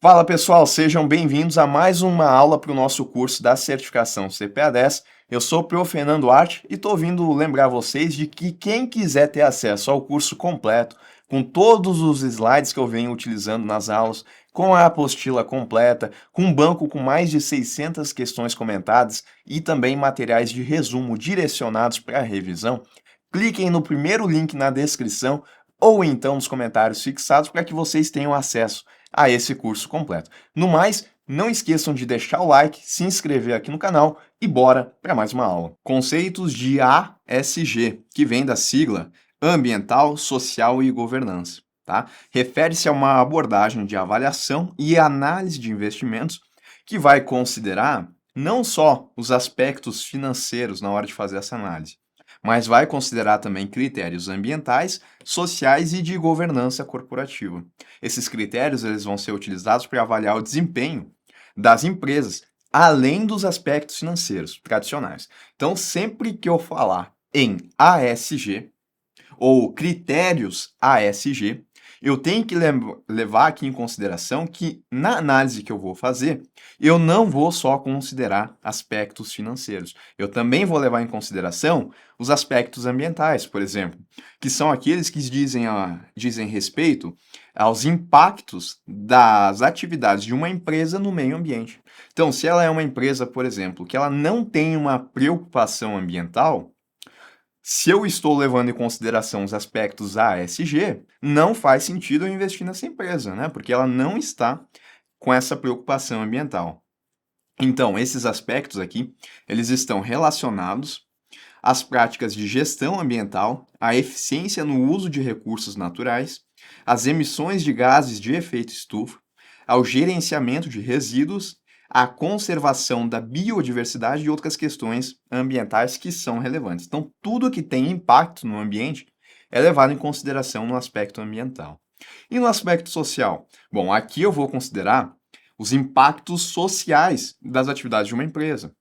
Fala pessoal, sejam bem-vindos a mais uma aula para o nosso curso da certificação CPA10. Eu sou o Prof. Fernando Arte e estou vindo lembrar vocês de que quem quiser ter acesso ao curso completo, com todos os slides que eu venho utilizando nas aulas, com a apostila completa, com um banco com mais de 600 questões comentadas e também materiais de resumo direcionados para a revisão, cliquem no primeiro link na descrição ou então nos comentários fixados para que vocês tenham acesso a esse curso completo. No mais, não esqueçam de deixar o like, se inscrever aqui no canal e bora para mais uma aula. Conceitos de ASG, que vem da sigla Ambiental, Social e Governança. Tá? Refere-se a uma abordagem de avaliação e análise de investimentos que vai considerar não só os aspectos financeiros na hora de fazer essa análise, mas vai considerar também critérios ambientais, sociais e de governança corporativa. Esses critérios eles vão ser utilizados para avaliar o desempenho das empresas, além dos aspectos financeiros tradicionais. Então, sempre que eu falar em ASG ou critérios ASG, eu tenho que levar aqui em consideração que na análise que eu vou fazer, eu não vou só considerar aspectos financeiros. Eu também vou levar em consideração os aspectos ambientais, por exemplo, que são aqueles que dizem respeito aos impactos das atividades de uma empresa no meio ambiente. Então, se ela é uma empresa, por exemplo, que ela não tem uma preocupação ambiental, se eu estou levando em consideração os aspectos ASG, não faz sentido eu investir nessa empresa, né? Porque ela não está com essa preocupação ambiental. Então, esses aspectos aqui, eles estão relacionados às práticas de gestão ambiental, à eficiência no uso de recursos naturais, às emissões de gases de efeito estufa, ao gerenciamento de resíduos, à conservação da biodiversidade e outras questões ambientais que são relevantes. Então, tudo que tem impacto no ambiente é levado em consideração no aspecto ambiental. E no aspecto social? Bom, aqui eu vou considerar os impactos sociais das atividades de uma empresa.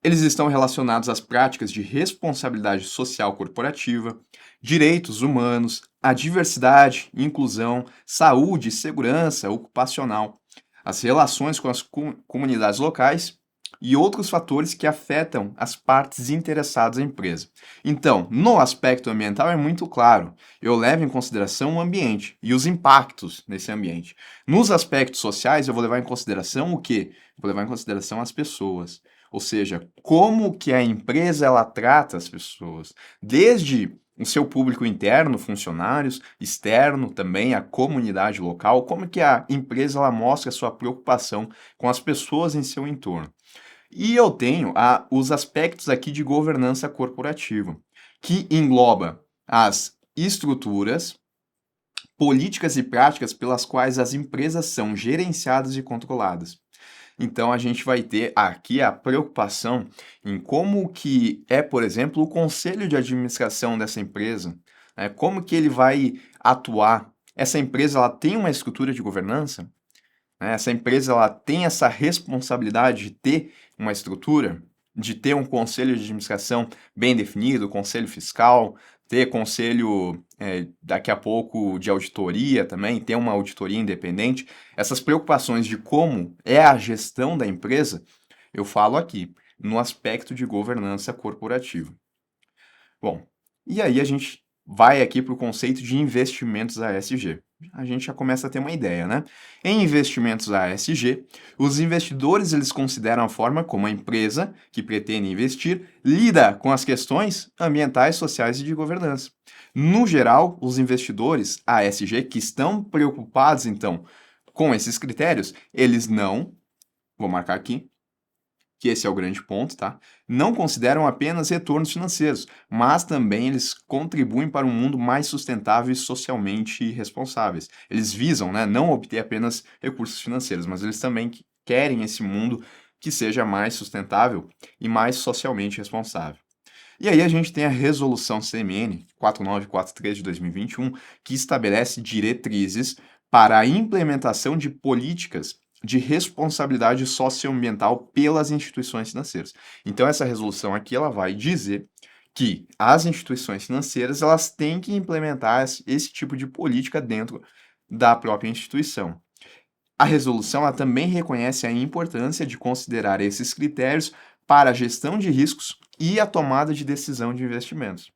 Eles estão relacionados às práticas de responsabilidade social corporativa, direitos humanos, a diversidade, inclusão, saúde e segurança ocupacional, as relações com as comunidades locais e outros fatores que afetam as partes interessadas na empresa. Então, no aspecto ambiental é muito claro, eu levo em consideração o ambiente e os impactos nesse ambiente. Nos aspectos sociais, eu vou levar em consideração o quê? Vou levar em consideração as pessoas. Ou seja, como que a empresa ela trata as pessoas, desde o seu público interno, funcionários, externo também, a comunidade local, como que a empresa ela mostra a sua preocupação com as pessoas em seu entorno. E eu tenho os aspectos aqui de governança corporativa, que engloba as estruturas, políticas e práticas pelas quais as empresas são gerenciadas e controladas. Então a gente vai ter aqui a preocupação em como que é, por exemplo, o conselho de administração dessa empresa, né? Como que ele vai atuar. Essa empresa ela tem uma estrutura de governança, né? Essa empresa ela tem essa responsabilidade de ter uma estrutura, de ter um conselho de administração bem definido, conselho fiscal, ter conselho daqui a pouco de auditoria também, ter uma auditoria independente. Essas preocupações de como é a gestão da empresa, eu falo aqui, no aspecto de governança corporativa. Bom, e aí a gente vai aqui para o conceito de investimentos ASG. A gente já começa a ter uma ideia, né? Em investimentos ASG, os investidores eles consideram a forma como a empresa que pretende investir lida com as questões ambientais, sociais e de governança. No geral, os investidores ASG que estão preocupados então com esses critérios, eles não, vou marcar aqui, que esse é o grande ponto, tá? Não consideram apenas retornos financeiros, mas também eles contribuem para um mundo mais sustentável e socialmente responsáveis. Eles visam, né, não obter apenas recursos financeiros, mas eles também querem esse mundo que seja mais sustentável e mais socialmente responsável. E aí a gente tem a resolução CMN 4943 de 2021, que estabelece diretrizes para a implementação de políticas de responsabilidade socioambiental pelas instituições financeiras. Então essa resolução aqui ela vai dizer que as instituições financeiras elas têm que implementar esse tipo de política dentro da própria instituição. A resolução ela também reconhece a importância de considerar esses critérios para a gestão de riscos e a tomada de decisão de investimentos.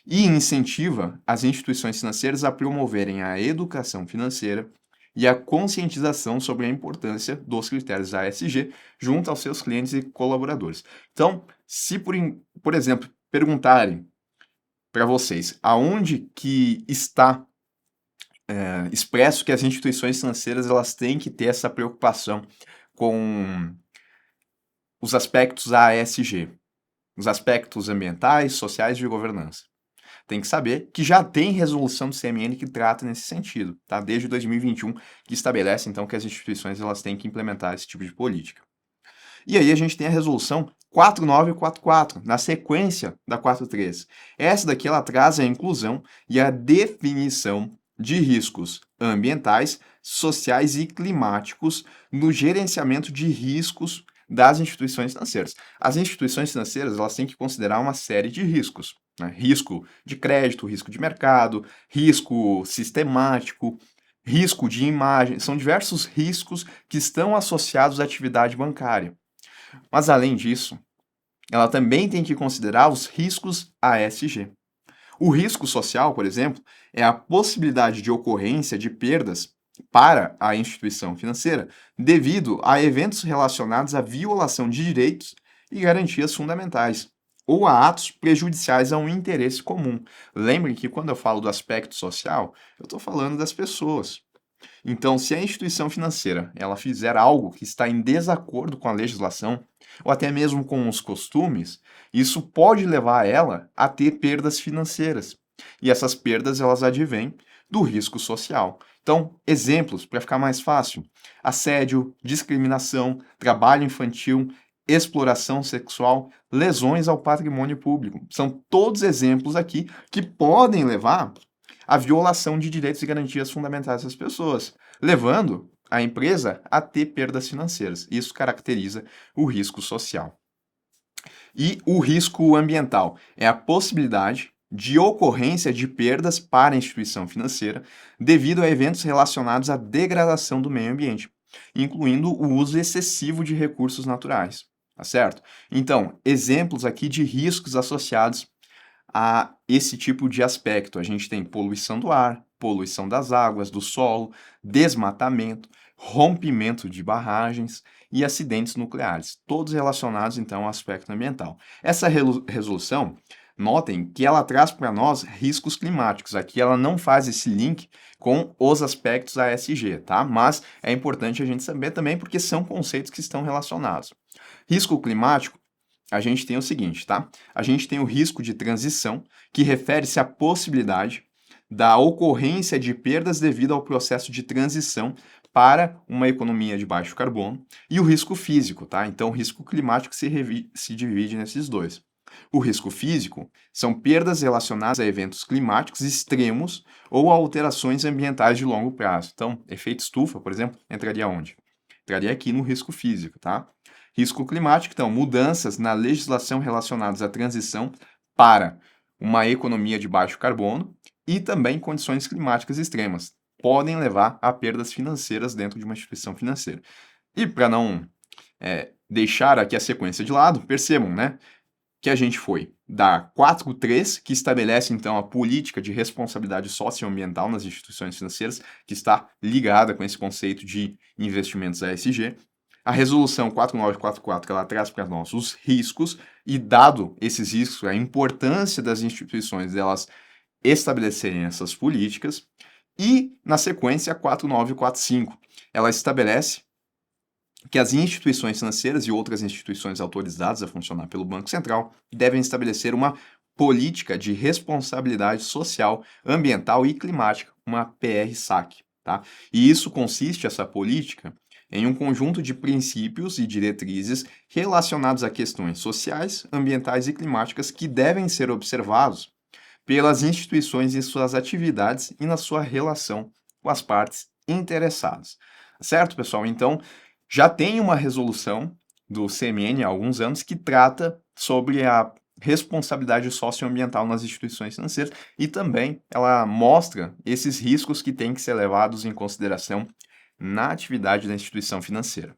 E incentiva as instituições financeiras a promoverem a educação financeira e a conscientização sobre a importância dos critérios ASG junto aos seus clientes e colaboradores. Então, se por exemplo, perguntarem para vocês aonde que está expresso que as instituições financeiras elas têm que ter essa preocupação com os aspectos ASG, os aspectos ambientais, sociais e de governança. Tem que saber que já tem resolução do CMN que trata nesse sentido, tá? Desde 2021, que estabelece então que as instituições elas têm que implementar esse tipo de política. E aí a gente tem a resolução 4944, na sequência da 43. Essa daqui ela traz a inclusão e a definição de riscos ambientais, sociais e climáticos no gerenciamento de riscos das instituições financeiras. As instituições financeiras elas têm que considerar uma série de riscos, né? Risco de crédito, risco de mercado, risco sistemático, risco de imagem, são diversos riscos que estão associados à atividade bancária. Mas além disso, ela também tem que considerar os riscos ASG. O risco social, por exemplo, é a possibilidade de ocorrência de perdas para a instituição financeira devido a eventos relacionados à violação de direitos e garantias fundamentais ou a atos prejudiciais a um interesse comum. Lembrem que quando eu falo do aspecto social, eu estou falando das pessoas. Então, se a instituição financeira ela fizer algo que está em desacordo com a legislação ou até mesmo com os costumes, isso pode levar ela a ter perdas financeiras. E essas perdas elas advêm do risco social. Então, exemplos para ficar mais fácil: assédio, discriminação, trabalho infantil, exploração sexual, lesões ao patrimônio público. São todos exemplos aqui que podem levar à violação de direitos e garantias fundamentais das pessoas, levando a empresa a ter perdas financeiras. Isso caracteriza o risco social. E o risco ambiental é a possibilidade de ocorrência de perdas para a instituição financeira devido a eventos relacionados à degradação do meio ambiente, incluindo o uso excessivo de recursos naturais, tá certo? Então, exemplos aqui de riscos associados a esse tipo de aspecto. A gente tem poluição do ar, poluição das águas, do solo, desmatamento, rompimento de barragens e acidentes nucleares, todos relacionados então ao aspecto ambiental. Essa resolução, notem que ela traz para nós riscos climáticos. Aqui ela não faz esse link com os aspectos ASG, tá? Mas é importante a gente saber também porque são conceitos que estão relacionados. Risco climático, a gente tem o seguinte, tá? A gente tem o risco de transição, que refere-se à possibilidade da ocorrência de perdas devido ao processo de transição para uma economia de baixo carbono, e o risco físico, tá? Então, o risco climático se divide nesses dois. O risco físico são perdas relacionadas a eventos climáticos extremos ou a alterações ambientais de longo prazo. Então, efeito estufa, por exemplo, entraria onde? Entraria aqui no risco físico, tá? Risco climático, então, mudanças na legislação relacionadas à transição para uma economia de baixo carbono e também condições climáticas extremas podem levar a perdas financeiras dentro de uma instituição financeira. E para não deixar aqui a sequência de lado, percebam, né, que a gente foi da 4.3, que estabelece então a política de responsabilidade socioambiental nas instituições financeiras, que está ligada com esse conceito de investimentos ESG. A resolução 4944, que ela traz para nós os riscos, e dado esses riscos, a importância das instituições delas estabelecerem essas políticas. E, na sequência, a 4945, ela estabelece que as instituições financeiras e outras instituições autorizadas a funcionar pelo Banco Central devem estabelecer uma política de responsabilidade social, ambiental e climática, uma PR-SAC, tá? E isso consiste, essa política, em um conjunto de princípios e diretrizes relacionados a questões sociais, ambientais e climáticas que devem ser observados pelas instituições em suas atividades e na sua relação com as partes interessadas. Certo, pessoal? Então, já tem uma resolução do CMN há alguns anos que trata sobre a responsabilidade socioambiental nas instituições financeiras e também ela mostra esses riscos que têm que ser levados em consideração na atividade da instituição financeira.